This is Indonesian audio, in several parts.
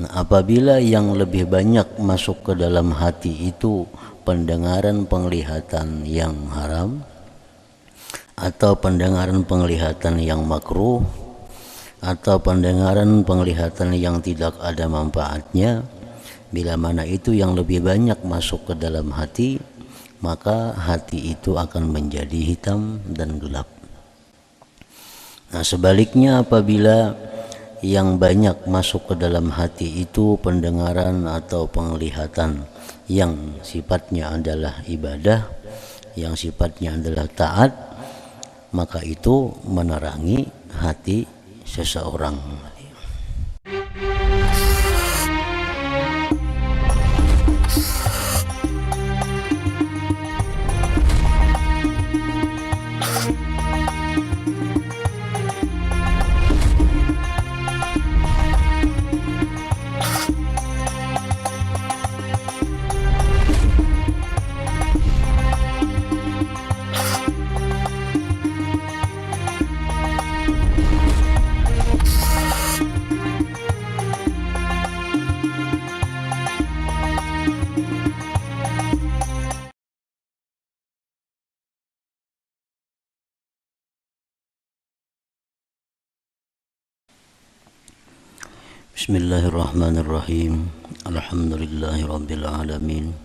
Apabila yang lebih banyak masuk ke dalam hati itu pendengaran penglihatan yang haram atau pendengaran penglihatan yang makruh atau pendengaran penglihatan yang tidak ada manfaatnya, bila mana itu yang lebih banyak masuk ke dalam hati, maka hati itu akan menjadi hitam dan gelap. Nah, sebaliknya apabila yang banyak masuk ke dalam hati itu pendengaran atau penglihatan yang sifatnya adalah ibadah, yang sifatnya adalah taat, maka itu menerangi hati seseorang. Bismillahirrahmanirrahim. Alhamdulillahi rabbil alamin.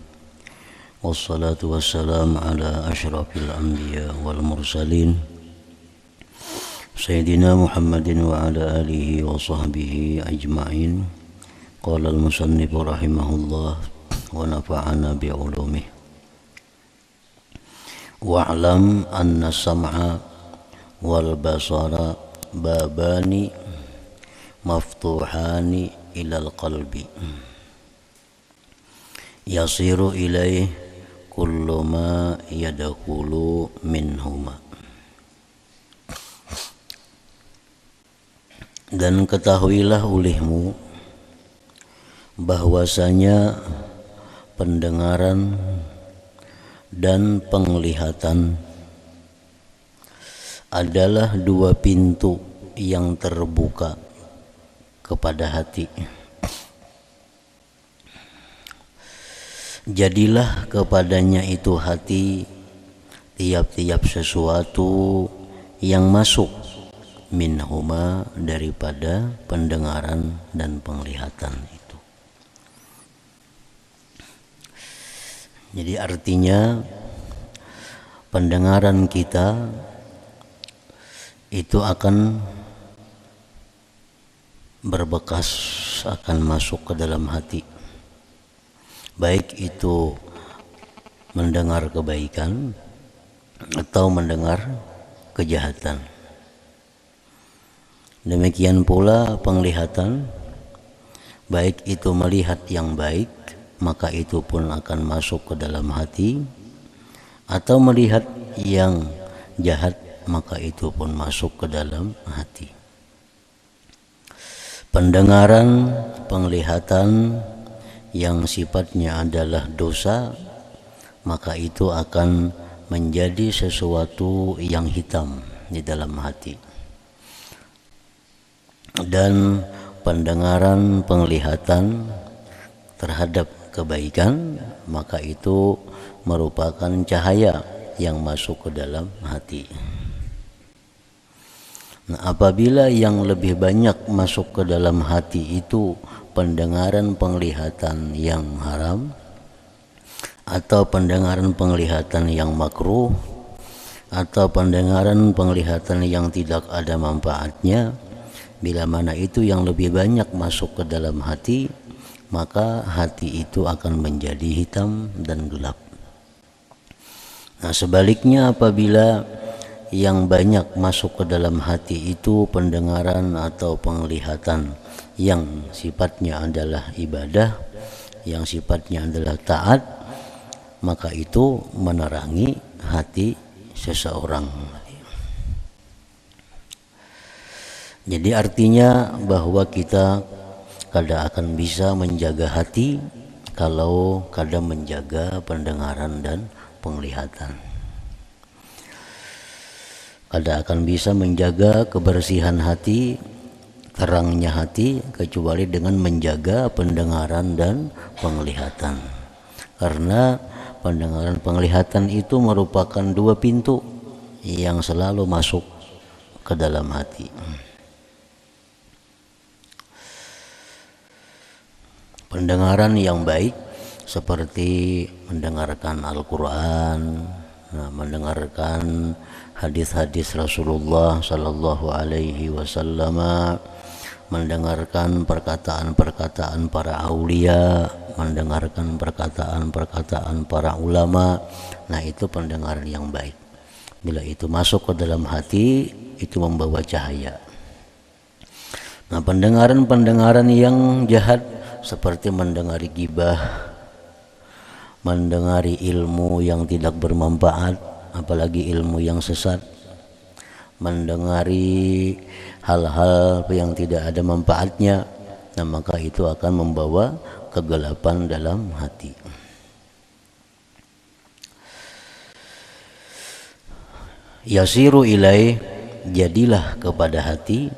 Wassalatu wassalamu ala asyrafil anbiya wal mursalin Sayyidina Muhammadin wa ala alihi wa sahbihi ajma'in. Qala al-musannif rahimahullah wa nafa'ana bi'ulumih. Wa'lam anna sam'a wal basara babani maftuhani ilal qalbi yasiru ilaih kullu ma yadkhulu minhuma. Dan ketahuilah olehmu bahwasanya pendengaran dan penglihatan adalah dua pintu yang terbuka kepada hati. Jadilah kepadanya itu hati tiap-tiap sesuatu yang masuk minhuma daripada pendengaran dan penglihatan itu. Jadi artinya pendengaran kita itu akan berbekas, akan masuk ke dalam hati, baik itu mendengar kebaikan atau mendengar kejahatan. Demikian pula penglihatan, baik itu melihat yang baik, maka itu pun akan masuk ke dalam hati, atau melihat yang jahat, maka itu pun masuk ke dalam hati. Pendengaran, penglihatan yang sifatnya adalah dosa, maka itu akan menjadi sesuatu yang hitam di dalam hati. Dan pendengaran, penglihatan terhadap kebaikan, maka itu merupakan cahaya yang masuk ke dalam hati. Nah, apabila yang lebih banyak masuk ke dalam hati itu pendengaran penglihatan yang haram atau pendengaran penglihatan yang makruh atau pendengaran penglihatan yang tidak ada manfaatnya, bila mana itu yang lebih banyak masuk ke dalam hati, maka hati itu akan menjadi hitam dan gelap. Nah, sebaliknya apabila yang banyak masuk ke dalam hati itu pendengaran atau penglihatan yang sifatnya adalah ibadah, yang sifatnya adalah taat, maka itu menerangi hati seseorang. Jadi artinya bahwa kita kadang akan bisa menjaga hati kalau kadang menjaga pendengaran dan penglihatan. Kadang akan bisa menjaga kebersihan hati terangnya hati kecuali dengan menjaga pendengaran dan penglihatan. Karena pendengaran penglihatan itu merupakan dua pintu yang selalu masuk ke dalam hati. Pendengaran yang baik seperti mendengarkan Al-Quran, mendengarkan hadis-hadis Rasulullah Sallallahu Alaihi Wasallam, mendengarkan perkataan-perkataan para aulia, mendengarkan perkataan-perkataan para ulama. Nah, itu pendengaran yang baik. Bila itu masuk ke dalam hati, itu membawa cahaya. Nah, pendengaran-pendengaran yang jahat seperti mendengari gibah, mendengari ilmu yang tidak bermanfaat, apalagi ilmu yang sesat, mendengari hal-hal yang tidak ada manfaatnya, nah maka itu akan membawa kegelapan dalam hati. Yasiru ilai, jadilah kepada hati,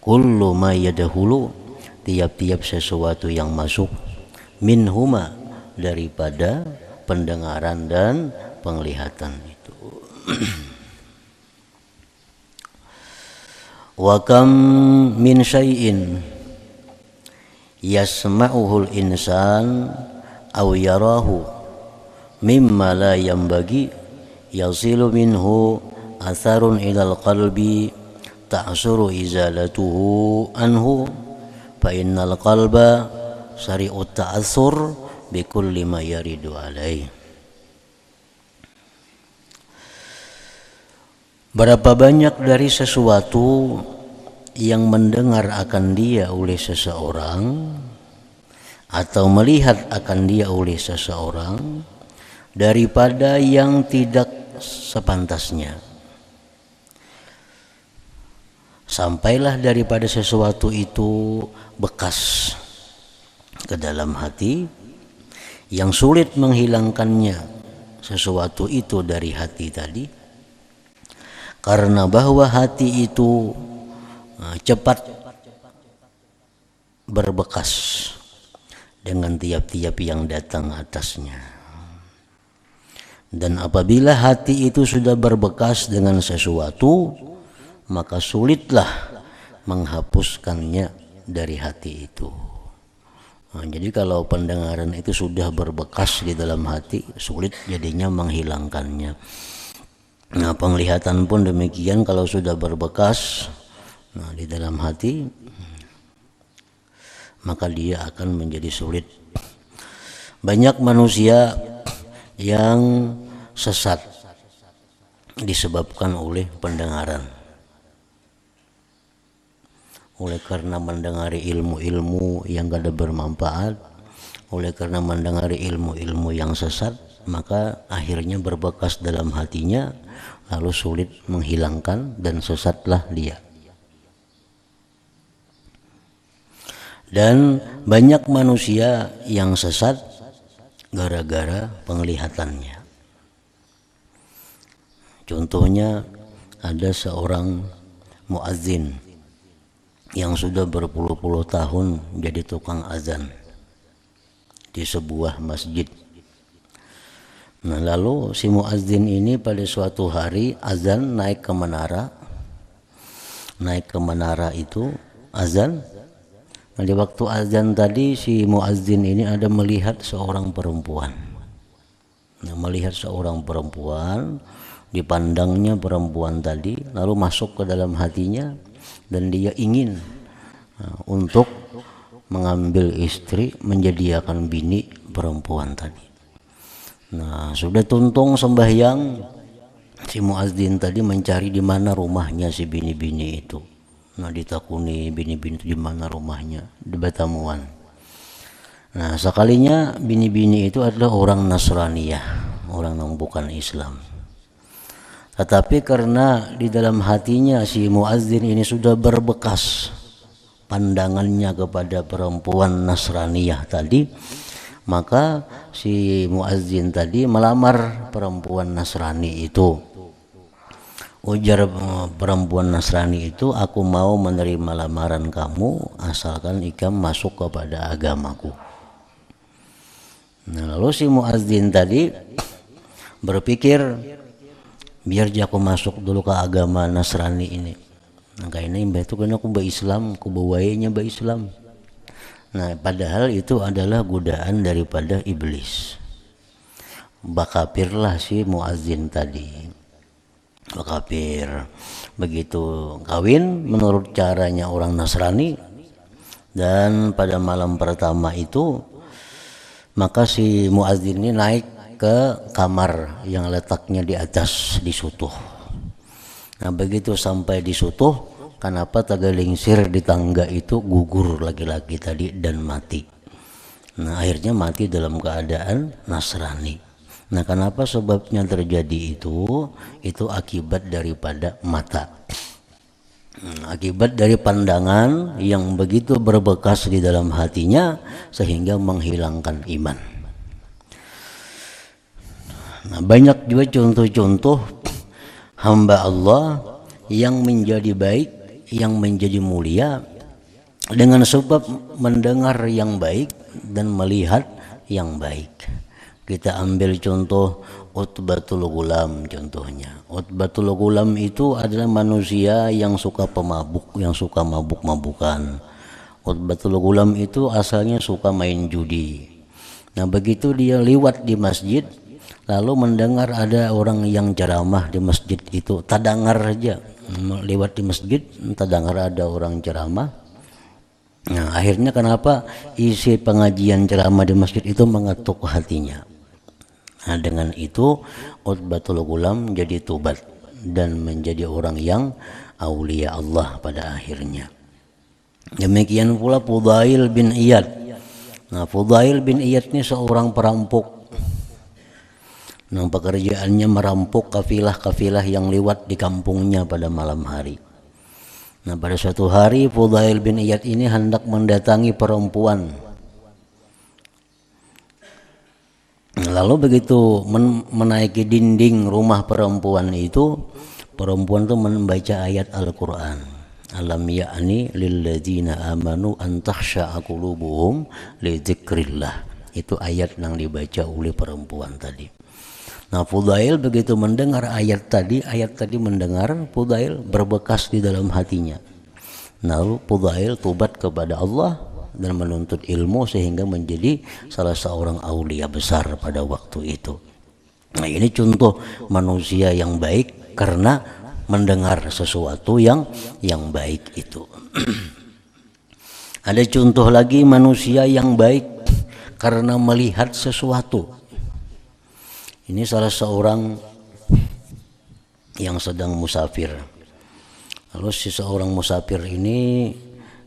kullu ma yadahulu, tiap-tiap sesuatu yang masuk, minhuma, daripada pendengaran dan penglihatan itu. Wa kam min syai'in yasma'uhul insan aw yarahu mimma la yanbaghi yasilu minhu atharun ilal qalbi ta'suru izalatuhu anhu fa innal qalba sari'ut ta'assur bikulli ma yaridu alaih. Berapa banyak dari sesuatu yang mendengar akan dia oleh seseorang atau melihat akan dia oleh seseorang daripada yang tidak sepantasnya. Sampailah daripada sesuatu itu bekas ke dalam hati yang sulit menghilangkannya sesuatu itu dari hati tadi, karena bahwa hati itu cepat berbekas dengan tiap-tiap yang datang atasnya. Dan apabila hati itu sudah berbekas dengan sesuatu, maka sulitlah menghapuskannya dari hati itu. Nah, jadi kalau pendengaran itu sudah berbekas di dalam hati, sulit jadinya menghilangkannya. Nah, penglihatan pun demikian, kalau sudah berbekas di dalam hati, maka dia akan menjadi sulit. Banyak manusia yang sesat disebabkan oleh pendengaran. Oleh karena mendengari ilmu-ilmu yang tidak bermanfaat, oleh karena mendengari ilmu-ilmu yang sesat, maka akhirnya berbekas dalam hatinya, lalu sulit menghilangkan dan sesatlah dia. Dan banyak manusia yang sesat gara-gara penglihatannya. Contohnya ada seorang muazzin yang sudah berpuluh-puluh tahun jadi tukang azan di sebuah masjid. Nah, lalu si muazzin ini pada suatu hari azan naik ke menara itu azan. Nah, di waktu azan tadi si muazzin ini ada melihat seorang perempuan. Nah, melihat seorang perempuan, dipandangnya perempuan tadi, lalu masuk ke dalam hatinya dan dia ingin untuk mengambil istri, menyediakan bini perempuan tadi. Nah, sudah tuntung sembahyang, si muazzin tadi mencari di mana rumahnya si bini-bini itu. Nah, ditakuni bini-bini itu di mana rumahnya, di Batamuan. Nah, sekalinya bini-bini itu adalah orang Nasraniyah, orang yang bukan Islam. Tetapi karena di dalam hatinya si muazzin ini sudah berbekas pandangannya kepada perempuan Nasraniyah tadi, maka si muazzin tadi melamar perempuan Nasrani itu. Ujar perempuan Nasrani itu, aku mau menerima lamaran kamu asalkan ikam masuk kepada agamaku. Nah, lalu si muadzin tadi berpikir, biar aku masuk dulu ke agama Nasrani ini. Nah, kayaknya mbak itu kena aku Islam, aku bawainya Islam. Nah, padahal itu adalah godaan daripada iblis. Bakapirlah si muadzin tadi. Bakapir. Begitu kawin menurut caranya orang Nasrani, dan pada malam pertama itu maka si muadzin ini naik ke kamar yang letaknya di atas di sutuh. Nah, begitu sampai di sutuh, kenapa tagalingsir di tangga itu gugur laki-laki tadi dan mati. Nah, akhirnya mati dalam keadaan Nasrani. Nah, kenapa sebabnya terjadi itu? Itu akibat daripada mata. Akibat dari pandangan yang begitu berbekas di dalam hatinya sehingga menghilangkan iman. Nah, banyak juga contoh-contoh hamba Allah yang menjadi baik, yang menjadi mulia dengan sebab mendengar yang baik dan melihat yang baik. Kita ambil contoh Utbatul Ghulam contohnya. Utbatul Ghulam itu adalah manusia yang suka pemabuk, yang suka mabuk-mabukan. Utbatul Ghulam itu asalnya suka main judi. Nah, begitu dia lewat di masjid, lalu mendengar ada orang yang ceramah di masjid itu, tadangar aja, lewat di masjid, tadangar ada orang ceramah. Nah, akhirnya kenapa isi pengajian ceramah di masjid itu mengetuk hatinya. Nah, dengan itu Utbatul Ghulam jadi tobat dan menjadi orang yang aulia Allah pada akhirnya. Demikian pula Fudail bin Iyad. Nah, Fudail bin Iyad ini seorang perampok. Nah, pekerjaannya merampok kafilah-kafilah yang lewat di kampungnya pada malam hari. Nah, pada suatu hari Fudail bin Iyad ini hendak mendatangi perempuan. Lalu begitu menaiki dinding rumah perempuan itu, perempuan itu membaca ayat Al-Quran. Alam ya'ni lilladzina amanu an takhsha'a qulubuhum li dzikrillah. Itu ayat yang dibaca oleh perempuan tadi. Nah, Fudail begitu mendengar ayat tadi mendengar, Fudail berbekas di dalam hatinya. Lalu Fudail tobat kepada Allah dan menuntut ilmu sehingga menjadi salah seorang aulia besar pada waktu itu. Nah, ini contoh manusia yang baik karena mendengar sesuatu yang baik itu. Ada contoh lagi manusia yang baik karena melihat sesuatu. Ini salah seorang yang sedang musafir. Lalu si seorang musafir ini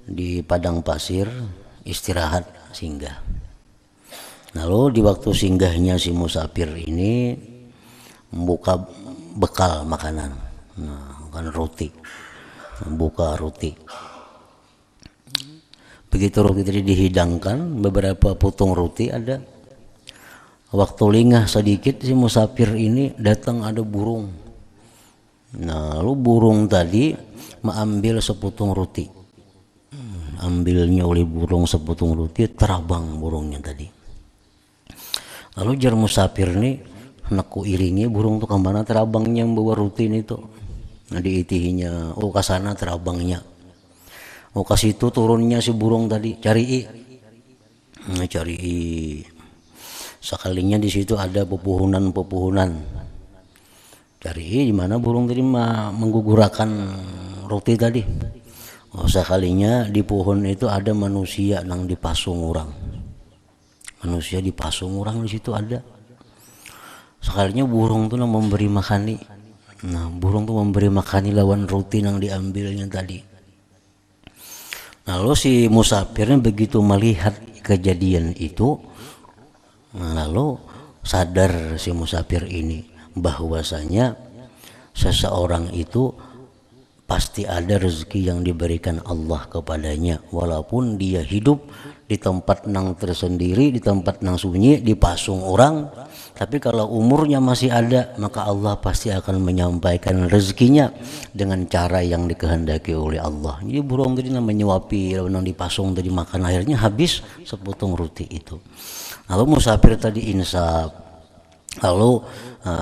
di padang pasir istirahat singgah. Lalu di waktu singgahnya si musafir ini membuka bekal makanan. Nah, kan roti. Membuka roti. Begitu roti tadi dihidangkan, beberapa potong roti ada. Waktu lingah sedikit si musafir ini datang ada burung. Nah, lalu burung tadi mengambil sepotong roti. Ambilnya oleh burung sepotong roti, terabang burungnya tadi. Lalu jar musafir nih naku iringi burung tuh kemana terabangnya membawa roti ini tuh. Nah, diitihinya, oh kasana terabangnya. Oh ke situ turunnya si burung tadi, cari. Nah, cari. Sekalinya di situ ada pepohonan. Cari di mana burung tadi menggugurakan roti tadi. Oh, sekalinya di pohon itu ada manusia yang dipasung orang. Manusia dipasung orang di situ ada. Sekalinya burung tuh memberi makani. Nah, burung tuh memberi makani lawan roti yang diambilnya tadi. Lalu si musafirnya begitu melihat kejadian itu, lalu sadar si musafir ini bahwasanya seseorang itu pasti ada rezeki yang diberikan Allah kepadanya walaupun dia hidup di tempat nang tersendiri, di tempat nang sunyi, dipasung orang. Tapi kalau umurnya masih ada, maka Allah pasti akan menyampaikan rezekinya dengan cara yang dikehendaki oleh Allah. Jadi burung tadi namanya nyuapi, lalu nang dipasung tadi makan, akhirnya habis sepotong roti itu. Lalu musafir tadi insaf, lalu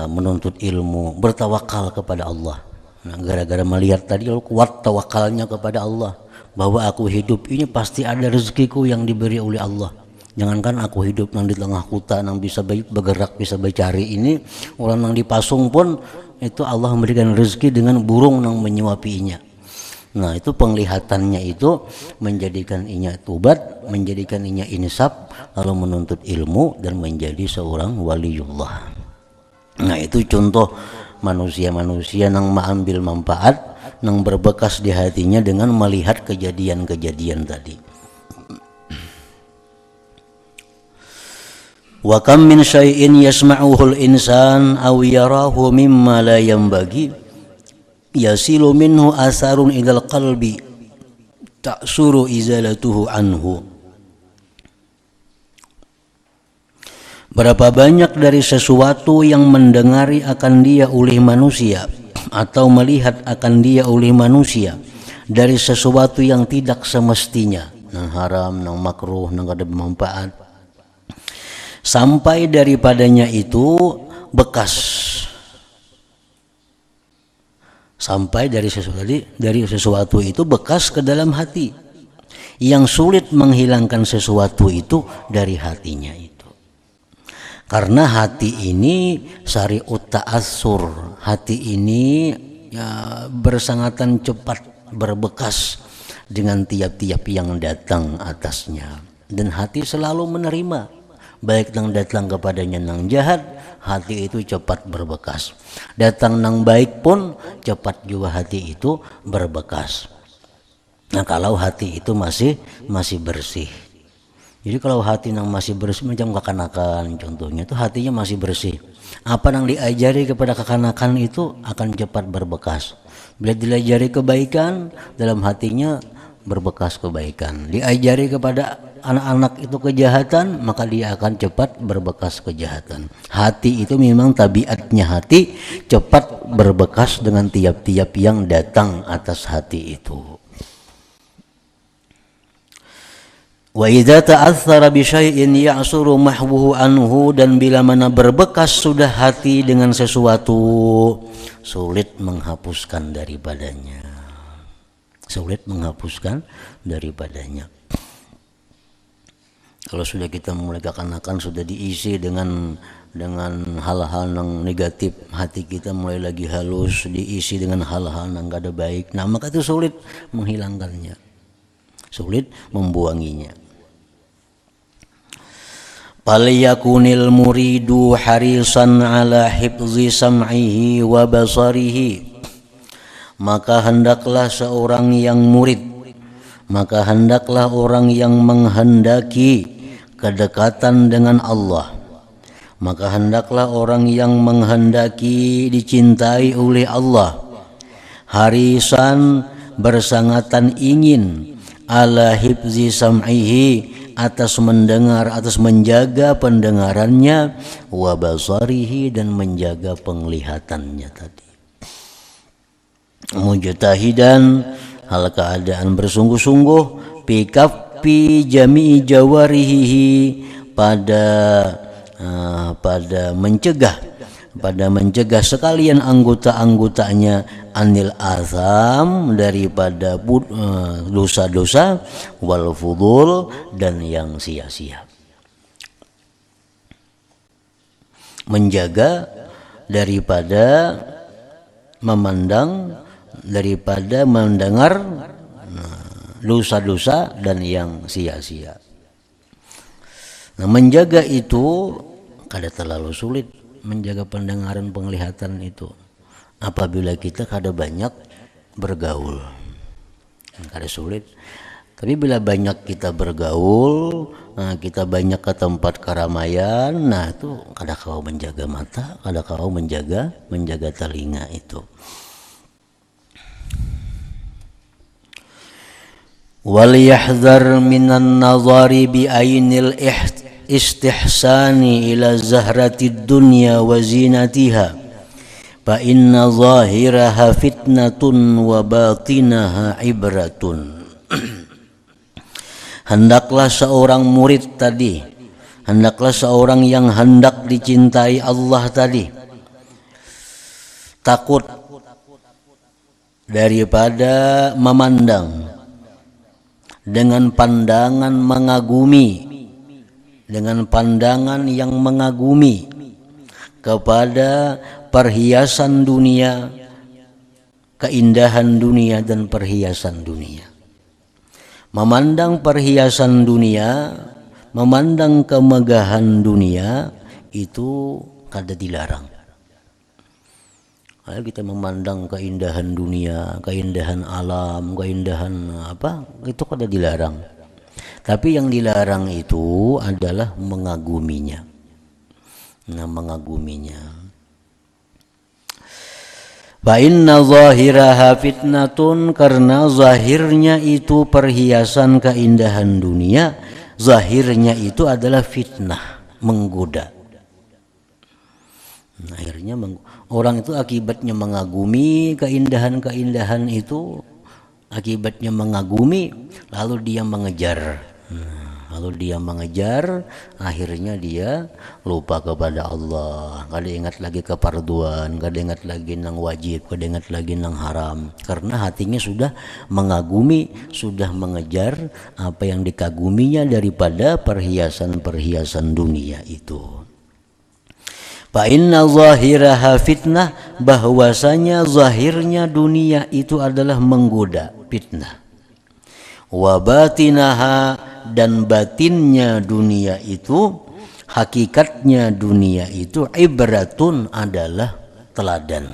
menuntut ilmu, bertawakal kepada Allah. Nah, gara-gara melihat tadi lalu kuat tawakalnya kepada Allah, bahwa aku hidup ini pasti ada rezekiku yang diberi oleh Allah. Jangankan aku hidup nang di tengah hutan, nang bisa bergerak, bisa bercari ini, orang nang dipasung pun itu Allah memberikan rezeki dengan burung nang menyuapinya. Nah, itu penglihatannya itu menjadikan inya tubat, menjadikan inya insaf, lalu menuntut ilmu dan menjadi seorang waliullah. Nah, itu contoh manusia-manusia nang mengambil manfaat, nang berbekas di hatinya dengan melihat kejadian-kejadian tadi. Wa kam min syai'in yasma'uhul insan aw yarahu mimma la yanbaghi yasilu minhu asarun ilal qalbi ta'suru izalatuhu anhu. Berapa banyak dari sesuatu yang mendengari akan dia oleh manusia atau melihat akan dia oleh manusia dari sesuatu yang tidak semestinya, nang haram, nang makruh, nang ada bermanfaat, sampai daripadanya itu bekas, sampai dari sesuatu itu bekas ke dalam hati, yang sulit menghilangkan sesuatu itu dari hatinya itu. Karena hati ini sari'ut ta'assur, hati ini ya, bersangatan cepat berbekas dengan tiap-tiap yang datang atasnya, dan hati selalu menerima. Baik nang datang kepadanya nang jahat, hati itu cepat berbekas. Datang nang baik pun cepat juga hati itu berbekas. Nah, kalau hati itu masih bersih. Jadi kalau hati nang masih bersih macam kekanakan contohnya, itu hatinya masih bersih. Apa nang diajari kepada kekanakan itu akan cepat berbekas. Bila diajari kebaikan, dalam hatinya berbekas kebaikan. Diajari kepada anak-anak itu kejahatan, maka dia akan cepat berbekas kejahatan. Hati itu memang tabiatnya, hati cepat berbekas dengan tiap-tiap yang datang atas hati itu. Wa idza ta'athara bi syai'in ya'suru mahwuhu anhu, dan bila mana berbekas sudah hati dengan sesuatu, sulit menghapuskan daripadanya. Sulit menghapuskan daripadanya. Kalau sudah kita mulai kekanakan, sudah diisi dengan hal-hal yang negatif, hati kita mulai lagi halus, diisi dengan hal-hal yang gak ada baik. Nah, maka itu sulit menghilangkannya, sulit membuanginya. Falyakunil muridu harisan ala hifzi sam'ihi wa basarihi, maka hendaklah seorang yang murid, maka hendaklah orang yang menghendaki kedekatan dengan Allah, maka hendaklah orang yang menghendaki dicintai oleh Allah, harisan bersangatan ingin, ala hifzi sam'ihi, atas mendengar, atas menjaga pendengarannya, wa basarihi, dan menjaga penglihatannya tadi. Mujtahidan, hal keadaan bersungguh-sungguh, fi kaffi jami'i jawarihi, pada mencegah sekalian anggota-anggotanya, anil azam, daripada dosa-dosa, wal fudul, dan yang sia-sia. Menjaga daripada memandang, daripada mendengar dosa-dosa dan yang sia-sia. Nah, menjaga itu kada terlalu sulit, menjaga pendengaran, penglihatan itu, apabila kita kada banyak bergaul, kada sulit. Tapi bila banyak kita bergaul, kita banyak ke tempat keramaian, nah itu kada kau menjaga mata, kada kau menjaga telinga itu. wal yahdhar minan nazari bi ainil istihsani ila zahratid dunya wa zinatiha fa inna zahiraha fitnatun wa batinaha ibratun. Hendaklah seorang murid tadi, hendaklah seorang yang hendak dicintai Allah tadi takut daripada memandang dengan pandangan mengagumi, dengan pandangan yang mengagumi kepada perhiasan dunia, keindahan dunia dan perhiasan dunia. Memandang perhiasan dunia, memandang kemegahan dunia itu kada dilarang. Kalau kita memandang keindahan dunia, keindahan alam, keindahan apa, itu kada dilarang. Tapi yang dilarang itu adalah mengaguminya. Nah, mengaguminya. Fa inna zahiraha fitnatun, karena zahirnya itu perhiasan keindahan dunia, zahirnya itu adalah fitnah, menggoda. Nah, akhirnya orang itu akibatnya mengagumi keindahan-keindahan itu, akibatnya mengagumi, lalu dia mengejar. Lalu dia mengejar, akhirnya dia lupa kepada Allah. Kada ingat lagi keparduan, kada ingat lagi nang wajib, kada ingat lagi nang haram. Karena hatinya sudah mengagumi, sudah mengejar apa yang dikaguminya daripada perhiasan-perhiasan dunia itu. Fa inna zahiraha fitnah, bahwasanya zahirnya dunia itu adalah menggoda, fitnah. Wa batinaha, dan batinnya dunia itu, hakikatnya dunia itu ibratun, adalah teladan.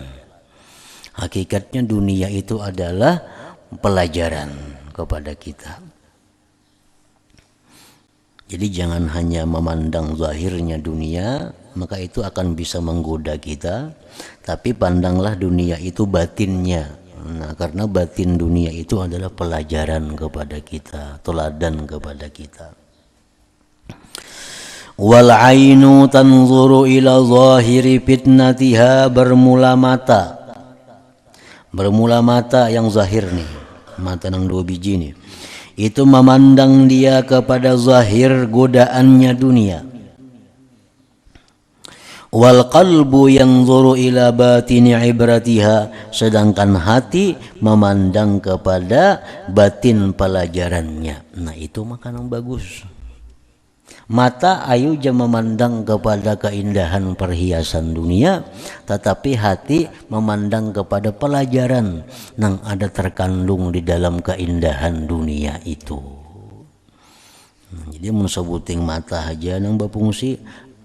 Hakikatnya dunia itu adalah pelajaran kepada kita. Jadi jangan hanya memandang zahirnya dunia, maka itu akan bisa menggoda kita, tapi pandanglah dunia itu batinnya. Nah, karena batin dunia itu adalah pelajaran kepada kita, teladan kepada kita. Wal ainu tanzuru ila zahiri fitnatiha, bermula mata yang zahir nih, mata nang dua biji nih, itu memandang dia kepada zahir godaannya dunia. Wal qalbu yanzuru ila batini ibratiha, sedangkan hati memandang kepada batin pelajarannya. Nah, itu makanan bagus. Mata ayu je memandang kepada keindahan perhiasan dunia, tetapi hati memandang kepada pelajaran yang ada terkandung di dalam keindahan dunia itu. Jadi mun sebuting mata aja nang bapungsi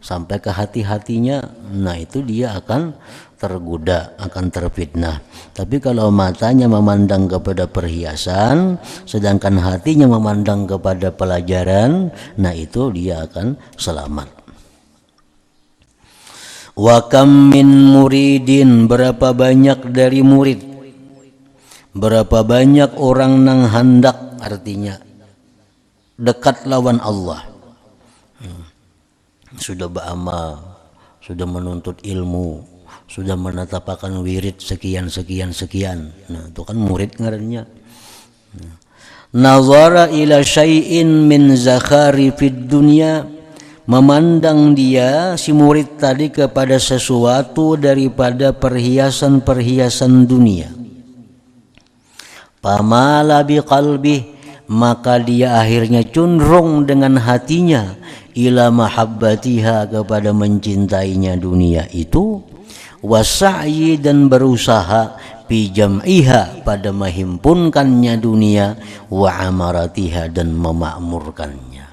sampai ke hati-hatinya, nah itu dia akan tergoda, akan terfitnah. Tapi kalau matanya memandang kepada perhiasan, sedangkan hatinya memandang kepada pelajaran, nah itu dia akan selamat. Wa kam min muridin, berapa banyak dari murid, berapa banyak orang nang hendak, artinya dekat lawan Allah, sudah beramal, sudah menuntut ilmu, sudah menetapkan wirid sekian. Nah, itu kan murid ngarannya. Nazara ila syai'in min zakhari fid dunya, memandang dia si murid tadi kepada sesuatu daripada perhiasan-perhiasan dunia. Pamala biqalbih, maka dia akhirnya condong dengan hatinya ila mahabbatiha, kepada mencintainya dunia itu, wasa'yi, dan berusaha fi jam'iha, pada menghimpunkannya dunia, wa amaratiha, dan memakmurkannya.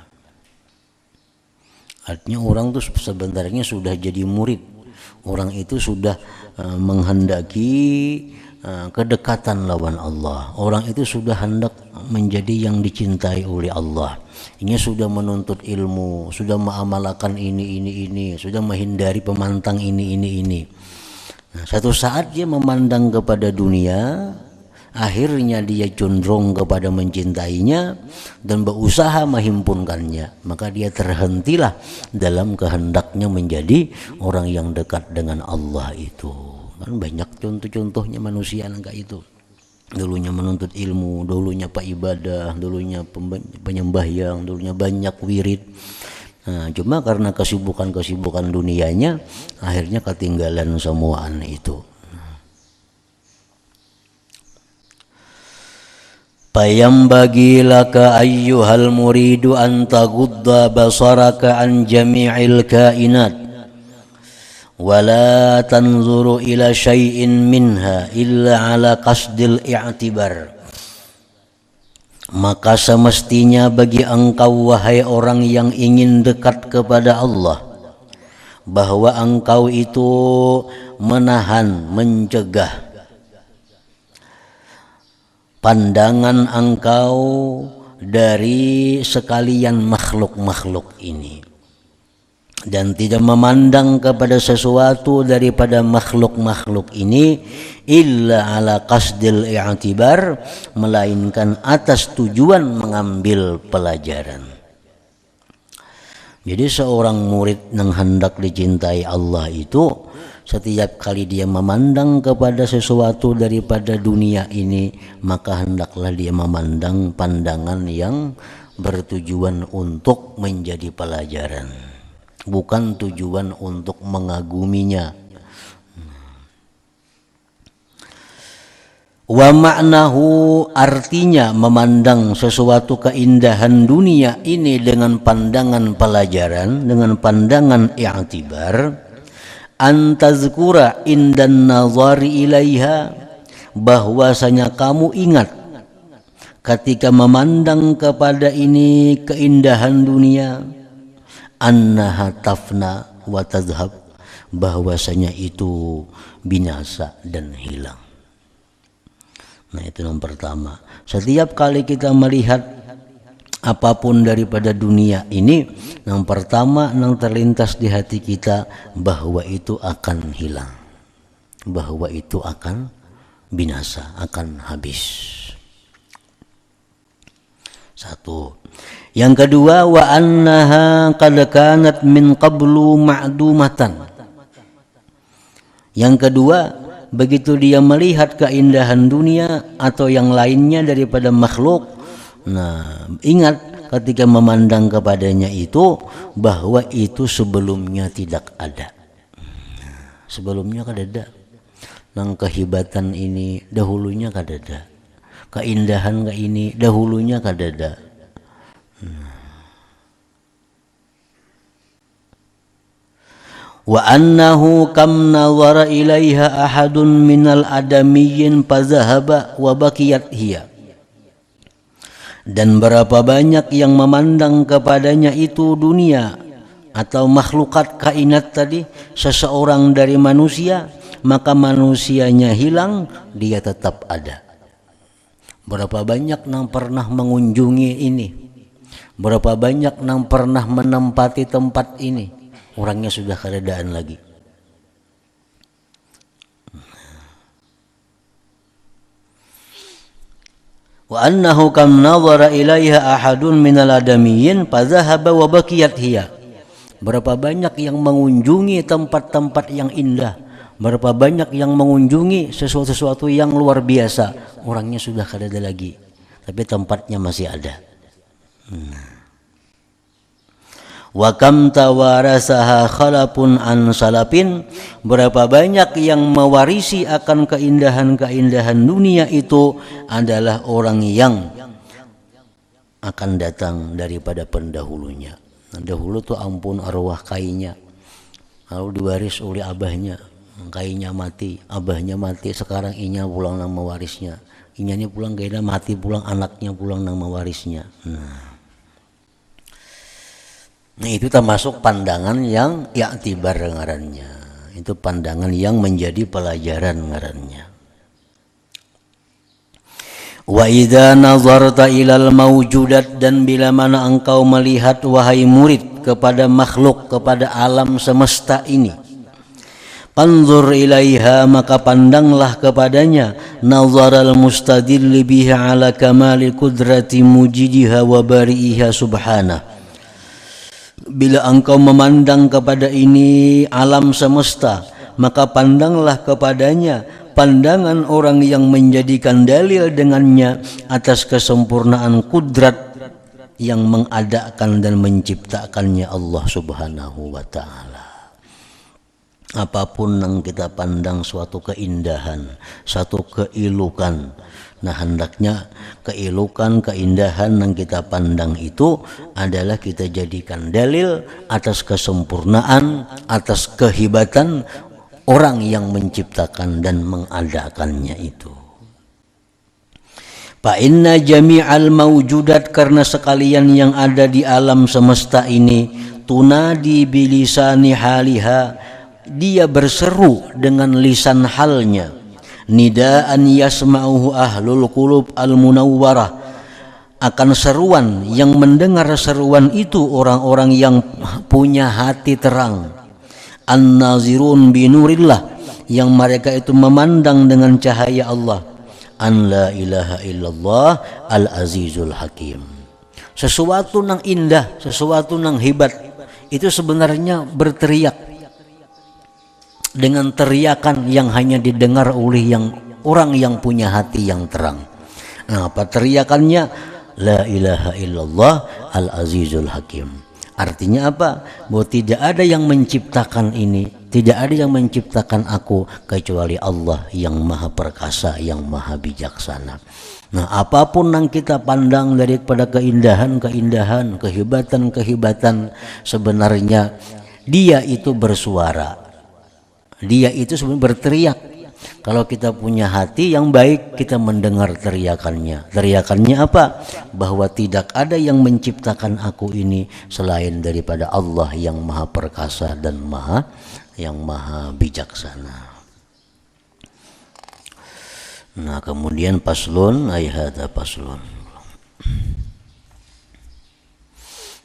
Artinya orang itu sebenarnya sudah jadi murid, orang itu sudah menghendaki kedekatan lawan Allah, orang itu sudah hendak menjadi yang dicintai oleh Allah. Ini sudah menuntut ilmu, sudah mengamalkan ini, sudah menghindari pemantang ini. Nah, satu saat dia memandang kepada dunia, akhirnya dia condong kepada mencintainya dan berusaha menghimpunkannya, maka dia terhentilah dalam kehendaknya menjadi orang yang dekat dengan Allah itu. Kan banyak contoh-contohnya manusia kayak itu. Dulunya menuntut ilmu, dulunya pak ibadah, dulunya penyembahyang, dulunya banyak wirid. Nah, cuma karena kesibukan dunianya akhirnya ketinggalan semuaan itu. Fayambagi laka ayyuhal muridu an taghudda basaraka an jami'il kainat wa la tanzuru ila syai'in minha illa ala qasdil i'tibar. Maka semestinya bagi engkau wahai orang yang ingin dekat kepada Allah, bahwa engkau itu menahan, mencegah pandangan engkau dari sekalian makhluk-makhluk ini, dan tidak memandang kepada sesuatu daripada makhluk-makhluk ini illa ala qasdil i'tibar, melainkan atas tujuan mengambil pelajaran. Jadi seorang murid yang hendak dicintai Allah itu setiap kali dia memandang kepada sesuatu daripada dunia ini, maka hendaklah dia memandang pandangan yang bertujuan untuk menjadi pelajaran, bukan tujuan untuk mengaguminya. Wa ma'nahu, artinya memandang sesuatu keindahan dunia ini dengan pandangan pelajaran, dengan pandangan i'tibar, antazkura indan nazari ilaiha, bahwasanya kamu ingat ketika memandang kepada ini keindahan dunia, annaha tafna wa tazhab, bahwasanya itu binasa dan hilang. Nah, itu yang pertama. Setiap kali kita melihat apapun daripada dunia ini, yang pertama yang terlintas di hati kita bahwa itu akan hilang, bahwa itu akan binasa, akan habis. Satu. Yang kedua, wa annaha qad kanat min qablu ma'dumatan. Yang kedua, begitu dia melihat keindahan dunia atau yang lainnya daripada makhluk, nah, ingat ketika memandang kepadanya itu bahwa itu sebelumnya tidak ada. Sebelumnya kan ada. Nang kehebatan ini dahulunya kan ada. Keindahan ke ini dahulunya kan ada. Wa annahu kam nawara ilaiha ahadun minal adamiyyin fazahaba wa baqiyat hiya. Dan berapa banyak yang memandang kepadanya itu dunia atau makhlukat kainat tadi, seseorang dari manusia, maka manusianya hilang, dia tetap ada. Berapa banyak yang pernah mengunjungi ini, berapa banyak yang pernah menempati tempat ini, orangnya sudah keadaan lagi. Wa annahu kam nadhara ilaiha ahadun minal adamiyyin fadhahaba wa baqiyat hiya. Berapa banyak yang mengunjungi tempat-tempat yang indah, berapa banyak yang mengunjungi sesuatu yang luar biasa, orangnya sudah kada ada lagi, tapi tempatnya masih ada. Wa kam tawarasaha khalapun an salapin, berapa banyak yang mewarisi akan keindahan-keindahan dunia itu adalah orang yang akan datang daripada pendahulunya. Nah, dahulu tuh ampun arwah kainya, lalu diwaris oleh abahnya, kainya mati, abahnya mati, sekarang inya pulang nang mewarisnya, inyanya pulang kainya mati, pulang anaknya pulang nang mewarisnya. Nah, itu termasuk pandangan yang i'tibar ngarannya. Itu pandangan yang menjadi pelajaran ngarannya. Wa idza nazarta ilal mawjudat, dan bila mana engkau melihat wahai murid kepada makhluk, kepada alam semesta ini, Anzur ilaiha, maka pandanglah kepadanya, nazaral mustadilli biha ala kamali qudrati mujidiha wa bari'iha subhanah. Bila engkau memandang kepada ini alam semesta, maka pandanglah kepadanya pandangan orang yang menjadikan dalil dengannya atas kesempurnaan kudrat yang mengadakan dan menciptakannya Allah subhanahu wa ta'ala. Apapun yang kita pandang suatu keindahan, satu keilukan, nah hendaknya keilukan, keindahan yang kita pandang itu adalah kita jadikan dalil atas kesempurnaan, atas kehebatan orang yang menciptakan dan mengadakannya itu. Fa inna jami'al mawjudat, karena sekalian yang ada di alam semesta ini, tunadi bilisani haliha, dia berseru dengan lisan halnya, nidaan yasma'uhu ahlul qulub al munawwarah, akan seruan yang mendengar seruan itu orang-orang yang punya hati terang, an-nazirun binurillah, yang mereka itu memandang dengan cahaya Allah, an la ilaha illallah al-azizul hakim. Sesuatu yang indah, sesuatu yang hebat itu sebenarnya berteriak dengan teriakan yang hanya didengar oleh orang yang punya hati yang terang. Nah, apa teriakannya? La ilaha illallah al-azizul hakim. Artinya apa? Bahwa tidak ada yang menciptakan ini, tidak ada yang menciptakan aku kecuali Allah yang maha perkasa, yang maha bijaksana. Nah, apapun yang kita pandang daripada keindahan-keindahan, kehebatan-kehebatan, sebenarnya dia itu bersuara. Dia itu sebenarnya berteriak. Kalau kita punya hati yang baik, kita mendengar teriakannya. Teriakannya apa? Bahwa tidak ada yang menciptakan aku ini selain daripada Allah yang maha perkasa dan maha bijaksana. Nah, kemudian paslon, ayat paslon.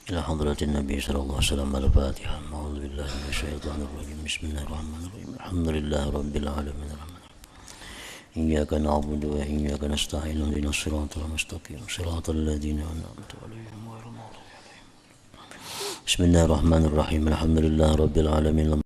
إلى حضرة النبي صلى الله عليه وسلم الفاتحة. أعوذ بالله من الشيطان الرجيم. بسم الله الرحمن الرحيم. الحمد لله رب العالمين الرحمن الرحيم. إياك نعبد وإياك نستعين اهدنا الصراط المستقيم صراط الذين أنعمت عليهم غير المغضوب عليهم. بسم الله الرحمن الرحيم. الحمد لله رب العالمين.